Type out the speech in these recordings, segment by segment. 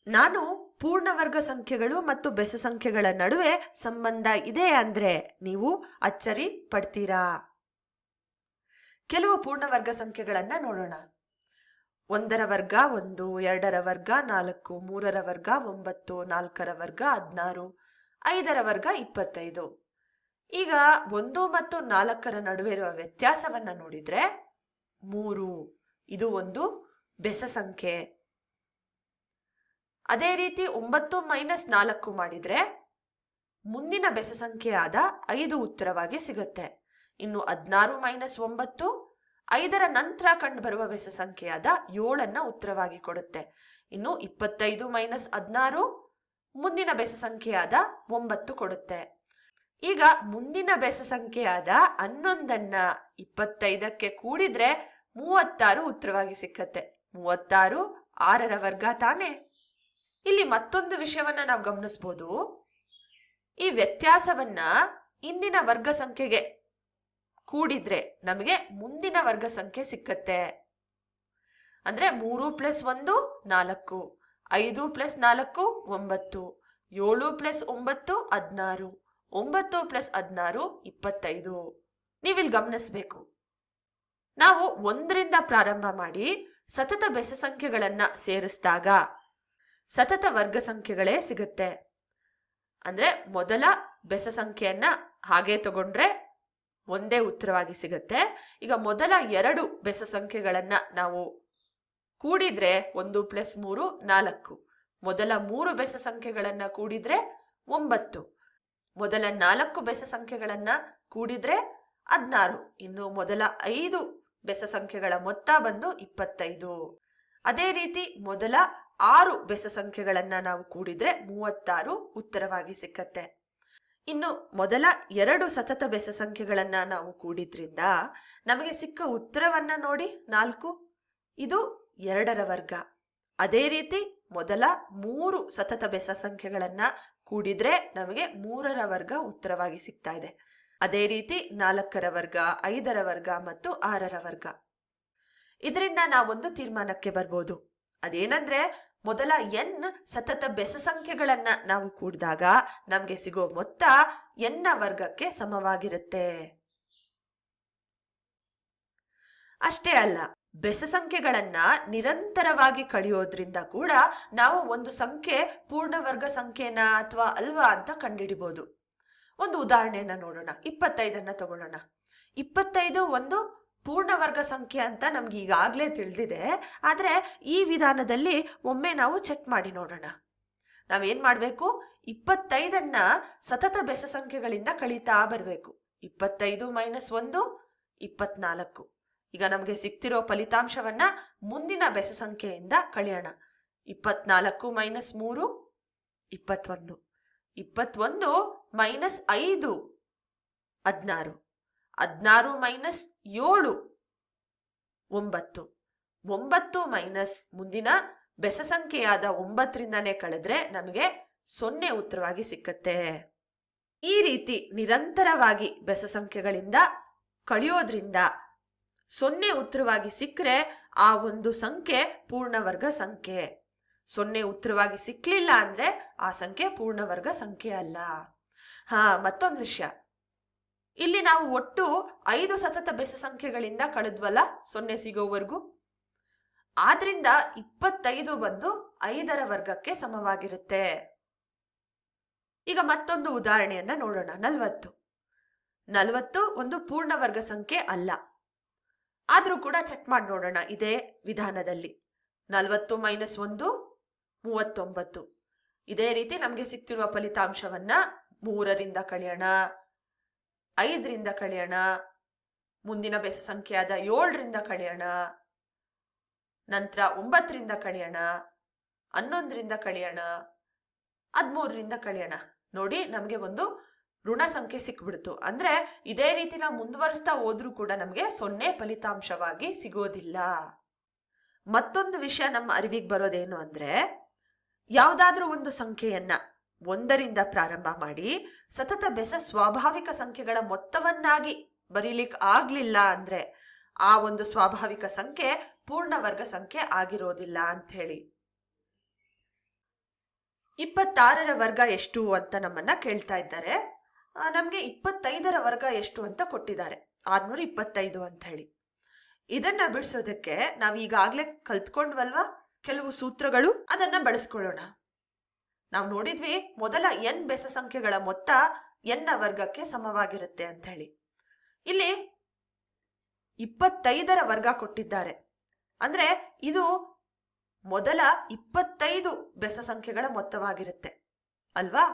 ನಾನು ಪೂರ್ಣವರ್ಗ ಸಂಖ್ಯೆಗಳು ಮತ್ತು ಬೆಸ ಸಂಖ್ಯೆಗಳ ನಡುವೆ ಸಂಬಂಧ ಇದೆ ಅಂದ್ರೆ ನೀವು ಅಚ್ಚರಿ ಪಡ್ತೀರಾ. ಕೆಲವು ಪೂರ್ಣವರ್ಗ ಸಂಖ್ಯೆಗಳನ್ನ ನೋಡೋಣ. 1ರ ವರ್ಗ 1, 2ರ ವರ್ಗ 4, 3ರ ವರ್ಗ 9, 4ರ ವರ್ಗ 16, 5ರ ವರ್ಗ 25. ಈಗ 1 ಮತ್ತು 4ರ ನಡುವೆ ಇರುವ ವ್ಯತ್ಯಾಸವನ್ನ ನೋಡಿದ್ರೆ 3, ಇದು ಒಂದು ಬೆಸ ಸಂಖ್ಯೆ. ಅದೇ ರೀತಿ 9 ಮೈನಸ್ 4 ಮಾಡಿದ್ರೆ ಮುಂದಿನ ಬೆಸ ಸಂಖ್ಯೆಯಾದ 5 ಉತ್ತರವಾಗಿ ಸಿಗುತ್ತೆ. ಇನ್ನು 16 ಮೈನಸ್ 9 5ರ ನಂತರ ಕಂಡು ಬರುವ ಬೆಸ ಸಂಖ್ಯೆಯಾದ 7ಅನ್ನ ಉತ್ತರವಾಗಿ ಕೊಡುತ್ತೆ. ಇನ್ನು 25 ಮೈನಸ್ 16 ಮುಂದಿನ ಬೆಸ ಸಂಖ್ಯೆಯಾದ 9 ಕೊಡುತ್ತೆ. ಈಗ ಮುಂದಿನ ಬೆಸ ಸಂಖ್ಯೆಯಾದ 11ಅನ್ನ 25ಕ್ಕೆ ಕೂಡಿದ್ರೆ 36 ಉತ್ತರವಾಗಿ ಸಿಕ್ಕತ್ತೆ. 36 6ರ ವರ್ಗ ತಾನೆ. ಇಲ್ಲಿ ಮತ್ತೊಂದು ವಿಷಯವನ್ನ ನಾವು ಗಮನಿಸಬಹುದು. ಈ ವ್ಯತ್ಯಾಸವನ್ನ ಇಂದಿನ ವರ್ಗ ಸಂಖ್ಯೆಗೆ ಕೂಡಿದ್ರೆ ನಮಗೆ ಮುಂದಿನ ವರ್ಗ ಸಂಖ್ಯೆ ಸಿಕ್ಕತ್ತೆ. ಅಂದ್ರೆ 3 + 1 4, 5 + 4 9, 7 + 9 16, 9 + 16 25. ನೀವಿಲ್ಲಿ ಗಮನಿಸಬೇಕು, ನಾವು 1ರಿಂದ ಪ್ರಾರಂಭ ಮಾಡಿ ಸತತ ಬೆಸ ಸಂಖ್ಯೆಗಳನ್ನ ಸೇರಿಸಿದಾಗ ಸತತ ವರ್ಗ ಸಂಖ್ಯೆಗಳೇ ಸಿಗುತ್ತೆ. ಅಂದ್ರೆ ಮೊದಲ ಬೆಸ ಸಂಖ್ಯೆಯನ್ನ ಹಾಗೆ ತಗೊಂಡ್ರೆ ಒಂದೇ ಉತ್ತರವಾಗಿ ಸಿಗುತ್ತೆ. ಈಗ ಮೊದಲ 2 ಬೆಸ ಸಂಖ್ಯೆಗಳನ್ನ ನಾವು ಕೂಡಿದ್ರೆ 1 + 3 4, ಮೊದಲ 3 ಬೆಸ ಸಂಖ್ಯೆಗಳನ್ನ ಕೂಡಿದ್ರೆ 9, ಮೊದಲ 4 ಬೆಸ ಸಂಖ್ಯೆಗಳನ್ನ ಕೂಡಿದ್ರೆ 16, ಇನ್ನು ಮೊದಲ 5 ಬೆಸ ಸಂಖ್ಯೆಗಳ ಮೊತ್ತ ಬಂದು 25. ಅದೇ ರೀತಿ ಮೊದಲ 6 ಬೆಸ ಸಂಖ್ಯೆಗಳನ್ನ ನಾವು ಕೂಡಿದ್ರೆ 36 ಉತ್ತರವಾಗಿ ಸಿಕ್ಕತ್ತೆ. ಇನ್ನು ಮೊದಲ 2 ಸತತ ಬೆಸ ಸಂಖ್ಯೆಗಳನ್ನ ನಾವು ಕೂಡಿದ್ರಿಂದ ನಮಗೆ ಸಿಕ್ಕ ಉತ್ತರವನ್ನ ನೋಡಿ 4, ಇದು 2ರ ವರ್ಗ. ಅದೇ ರೀತಿ ಮೊದಲ 3 ಸತತ ಬೆಸ ಸಂಖ್ಯೆಗಳನ್ನ ಕೂಡಿದ್ರೆ ನಮಗೆ 3ರ ವರ್ಗ ಉತ್ತರವಾಗಿ ಸಿಗ್ತಾ ಇದೆ. ಅದೇ ರೀತಿ 4ರ ವರ್ಗ, 5ರ ವರ್ಗ ಮತ್ತು 6ರ ವರ್ಗ. ಇದರಿಂದ ನಾವೊಂದು ತೀರ್ಮಾನಕ್ಕೆ ಬರ್ಬೋದು. ಅದೇನಂದ್ರೆ ಮೊದಲ n ಸತತ ಬೆಸ ಸಂಖ್ಯೆಗಳನ್ನ ನಾವು ಕೂಡಿದಾಗ ನಮ್ಗೆ ಸಿಗೋ ಮೊತ್ತ n ವರ್ಗಕ್ಕೆ ಸಮವಾಗಿರುತ್ತೆ. ಅಷ್ಟೇ ಅಲ್ಲ, ಬೆಸ ಸಂಖ್ಯೆಗಳನ್ನ ನಿರಂತರವಾಗಿ ಕಳೆಯೋದ್ರಿಂದ ಕೂಡ ನಾವು ಒಂದು ಸಂಖ್ಯೆ ಪೂರ್ಣವರ್ಗ ಸಂಖ್ಯೆನಾ ಅಥವಾ ಅಲ್ವಾ ಅಂತ ಕಂಡುಹಿಡಿಬಹುದು. ಒಂದು ಉದಾಹರಣೆಯನ್ನ ನೋಡೋಣ. 25ಅನ್ನ ತಗೊಳ್ಳೋಣ. 25 ಒಂದು ಪೂರ್ಣವರ್ಗ ಸಂಖ್ಯೆ ಅಂತ ನಮ್ಗೆ ಈಗಾಗಲೇ ತಿಳಿದಿದೆ. ಆದರೆ ಈ ವಿಧಾನದಲ್ಲಿ ಒಮ್ಮೆ ನಾವು ಚೆಕ್ ಮಾಡಿ ನೋಡೋಣ. ನಾವೇನ್ ಮಾಡಬೇಕು, 25ಅನ್ನ ಸತತ ಬೆಸ ಸಂಖ್ಯೆಗಳಿಂದ ಕಳೀತಾ ಬರಬೇಕು. 25 ಮೈನಸ್ 1 24. ಈಗ ನಮಗೆ ಸಿಗ್ತಿರೋ ಫಲಿತಾಂಶವನ್ನ ಮುಂದಿನ ಬೆಸ ಸಂಖ್ಯೆಯಿಂದ ಕಳೆಯೋಣ. 24 ಮೈನಸ್ 3 21, 21 ಮೈನಸ್ 5 16, 16 ಮೈನಸ್ 7 9, 9 ಮೈನಸ್ ಮುಂದಿನ ಬೆಸ ಸಂಖ್ಯೆಯಾದ 9ರಿಂದಾನೇ ಕಳೆದ್ರೆ ನಮಗೆ 0 ಉತ್ತರವಾಗಿ ಸಿಕ್ಕತ್ತೆ. ಈ ರೀತಿ ನಿರಂತರವಾಗಿ ಬೆಸ ಸಂಖ್ಯೆಗಳಿಂದ ಕಳೆಯೋದ್ರಿಂದ 0 ಉತ್ತರವಾಗಿ ಸಿಕ್ಕರೆ ಆ ಒಂದು ಸಂಖ್ಯೆ ಪೂರ್ಣವರ್ಗ ಸಂಖ್ಯೆ. 0 ಉತ್ತರವಾಗಿ ಸಿಕ್ಲಿಲ್ಲ ಅಂದ್ರೆ ಆ ಸಂಖ್ಯೆ ಪೂರ್ಣವರ್ಗ ಸಂಖ್ಯೆ ಅಲ್ಲ. ಮತ್ತೊಂದು ವಿಷಯ, ಇಲ್ಲಿ ನಾವು ಒಟ್ಟು 5 ಸತತ ಬೆಸ ಸಂಖ್ಯೆಗಳಿಂದ ಕಳೆದ್ವಲ್ಲ 0 ಸಿಗೋವರೆಗೂ. ಆದ್ರಿಂದ 25 ಬಂದು 5ರ ವರ್ಗಕ್ಕೆ ಸಮವಾಗಿರುತ್ತೆ. ಈಗ ಮತ್ತೊಂದು ಉದಾಹರಣೆಯನ್ನ ನೋಡೋಣ. 40 ಒಂದು ಪೂರ್ಣವರ್ಗ ಸಂಖ್ಯೆ ಅಲ್ಲ. ಆದ್ರೂ ಕೂಡ ಚೆಕ್ ಮಾಡಿ ನೋಡೋಣ ಇದೇ ವಿಧಾನದಲ್ಲಿ. 40 ಮೈನಸ್ 1 39. ಇದೇ ರೀತಿ ನಮಗೆ ಸಿಗ್ತಿರುವ ಫಲಿತಾಂಶವನ್ನ 3ರಿಂದ ಕಳೆಯೋಣ, 5ರಿಂದ ಕಳೆಯೋಣ, ಮುಂದಿನ ಬೆಸ ಸಂಖ್ಯೆಯಾದ 7ರಿಂದ ಕಳೆಯೋಣ, ನಂತರ 9ರಿಂದ ಕಳೆಯೋಣ, 11ರಿಂದ ಕಳೆಯೋಣ, 13ರಿಂದ ಕಳೆಯೋಣ. ನೋಡಿ, ನಮಗೆ ಒಂದು ಋಣ ಸಂಖ್ಯೆ ಸಿಕ್ಬಿಡ್ತು. ಅಂದ್ರೆ ಇದೇ ರೀತಿ ನಾವು ಮುಂದುವರಿಸ್ತಾ ಹೋದ್ರೂ ಕೂಡ ನಮಗೆ 0 ಫಲಿತಾಂಶವಾಗಿ ಸಿಗೋದಿಲ್ಲ. ಮತ್ತೊಂದು ವಿಷಯ ನಮ್ಮ ಅರಿವಿಗೆ ಬರೋದೇನು ಅಂದ್ರೆ, ಯಾವುದಾದ್ರೂ ಒಂದು ಸಂಖ್ಯೆಯನ್ನ 1ರಿಂದ ಪ್ರಾರಂಭ ಮಾಡಿ ಸತತ ಬೆಸ ಸ್ವಾಭಾವಿಕ ಸಂಖ್ಯೆಗಳ ಮೊತ್ತವನ್ನಾಗಿ ಬರೀಲಿಕ್ಕೆ ಆಗ್ಲಿಲ್ಲ ಅಂದ್ರೆ ಆ ಒಂದು ಸ್ವಾಭಾವಿಕ ಸಂಖ್ಯೆ ಪೂರ್ಣವರ್ಗ ಸಂಖ್ಯೆ ಆಗಿರೋದಿಲ್ಲ ಅಂತ ಹೇಳಿ. 26ರ ವರ್ಗ ಎಷ್ಟು ಅಂತ ನಮ್ಮನ್ನ ಕೇಳ್ತಾ ಇದ್ದಾರೆ. ನಮ್ಗೆ 25ರ ವರ್ಗ ಎಷ್ಟು ಅಂತ ಕೊಟ್ಟಿದ್ದಾರೆ, 625 ಅಂತ ಹೇಳಿ. ಇದನ್ನ ಬಿಡಿಸೋದಕ್ಕೆ ನಾವು ಈಗಾಗ್ಲೇ ಕಲ್ತ್ಕೊಂಡ್ವಲ್ವಾ ಕೆಲವು ಸೂತ್ರಗಳು, ಅದನ್ನ ಬಳಸ್ಕೊಳ್ಳೋಣ. ನಾವು ನೋಡಿದ್ವಿ ಮೊದಲ n ಬೆಸ ಸಂಖ್ಯೆಗಳ ಮೊತ್ತ n ನ ವರ್ಗಕ್ಕೆ ಸಮವಾಗಿರುತ್ತೆ ಅಂತ ಹೇಳಿ. ಇಲ್ಲಿ 25ರ ವರ್ಗ ಕೊಟ್ಟಿದ್ದಾರೆ, ಅಂದ್ರೆ ಇದು ಮೊದಲ 25 ಬೆಸ ಸಂಖ್ಯೆಗಳ ಮೊತ್ತವಾಗಿರುತ್ತೆ ಅಲ್ವಾ.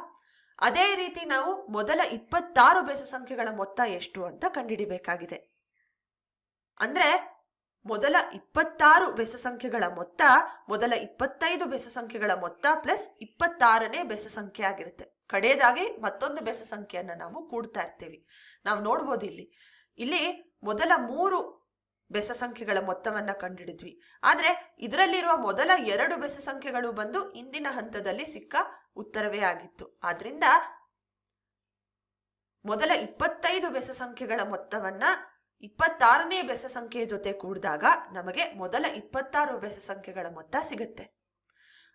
ಅದೇ ರೀತಿ ನಾವು ಮೊದಲ 26 ಬೆಸ ಸಂಖ್ಯೆಗಳ ಮೊತ್ತ ಎಷ್ಟು ಅಂತ ಕಂಡುಹಿಡಿಬೇಕಾಗಿದೆ. ಅಂದ್ರೆ ಮೊದಲ 26 ಬೆಸ ಸಂಖ್ಯೆಗಳ ಮೊತ್ತ ಮೊದಲ 25 ಬೆಸ ಸಂಖ್ಯೆಗಳ ಮೊತ್ತ ಪ್ಲಸ್ 26ನೇ ಬೆಸ ಸಂಖ್ಯೆ ಆಗಿರುತ್ತೆ. ಕಡೆಯದಾಗಿ ಮತ್ತೊಂದು ಬೆಸ ಸಂಖ್ಯೆಯನ್ನ ನಾವು ಕೂಡ್ತಾ ಇರ್ತೀವಿ. ನಾವು ನೋಡ್ಬೋದು ಇಲ್ಲಿ ಮೊದಲ 3 ಬೆಸ ಸಂಖ್ಯೆಗಳ ಮೊತ್ತವನ್ನ ಕಂಡುಹಿಡಿದ್ವಿ. ಆದ್ರೆ ಇದರಲ್ಲಿರುವ ಮೊದಲ 2 ಬೆಸ ಸಂಖ್ಯೆಗಳು ಬಂದು ಇಂದಿನ ಹಂತದಲ್ಲಿ ಸಿಕ್ಕ ಉತ್ತರವೇ ಆಗಿತ್ತು. ಆದ್ರಿಂದ ಮೊದಲ 25 ಬೆಸ ಸಂಖ್ಯೆಗಳ ಮೊತ್ತವನ್ನ 26ನೇ ಬೆಸ ಸಂಖ್ಯೆಯ ಜೊತೆ ಕೂಡಿದಾಗ ನಮಗೆ ಮೊದಲ 26 ಬೆಸ ಸಂಖ್ಯೆಗಳ ಮೊತ್ತ ಸಿಗುತ್ತೆ.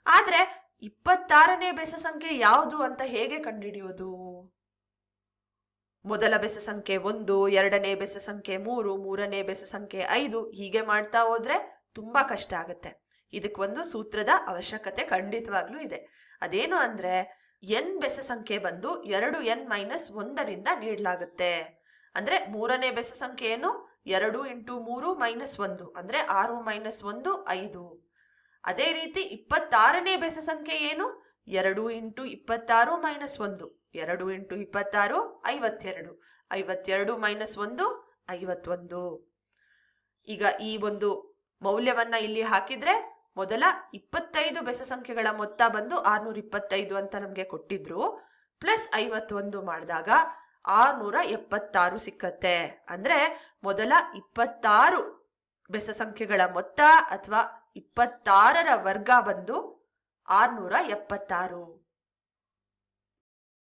ಆದ್ರೆ 26ನೇ ಬೆಸ ಸಂಖ್ಯೆ ಯಾವುದು ಅಂತ ಹೇಗೆ ಕಂಡುಹಿಡಿಯೋದು? ಮೊದಲ ಬೆಸ ಸಂಖ್ಯೆ 1, 2ನೇ ಬೆಸ ಸಂಖ್ಯೆ 3, 3ನೇ ಬೆಸ ಸಂಖ್ಯೆ 5, ಹೀಗೆ ಮಾಡ್ತಾ ಹೋದ್ರೆ ತುಂಬಾ ಕಷ್ಟ ಆಗುತ್ತೆ. ಇದಕ್ಕೊಂದು ಸೂತ್ರದ ಅವಶ್ಯಕತೆ ಖಂಡಿತವಾಗ್ಲೂ ಇದೆ. ಅದೇನು ಅಂದ್ರೆ n ಬೆಸ ಸಂಖ್ಯೆ ಬಂದು 2n - 1ರಿಂದ ನೀಡಲಾಗುತ್ತೆ. ಅಂದ್ರೆ 3ನೇ ಬೆಸ ಸಂಖ್ಯೆ ಏನು? 2 × 3 - 1 ಅಂದ್ರೆ 6 - 1 5. ಅದೇ ರೀತಿ 26ನೇ ಬೆಸ ಸಂಖ್ಯೆ ಏನು? 2 × 26 - 1 2 × 26 52 52 - 1 51. ಈಗ ಈ ಒಂದು ಮೌಲ್ಯವನ್ನ ಇಲ್ಲಿ ಹಾಕಿದ್ರೆ ಮೊದಲ 25 ಬೆಸ ಸಂಖ್ಯೆಗಳ ಮೊತ್ತ ಬಂದು 625 ಅಂತ ನಮ್ಗೆ ಕೊಟ್ಟಿದ್ರು. ಪ್ಲಸ್ 51 ಮಾಡಿದಾಗ 676 ಸಿಕ್ಕತ್ತೆ. ಅಂದ್ರೆ ಮೊದಲ 26 ಬೆಸ ಸಂಖ್ಯೆಗಳ ಮೊತ್ತ ಅಥವಾ 26ರ ವರ್ಗ ಬಂದು 676.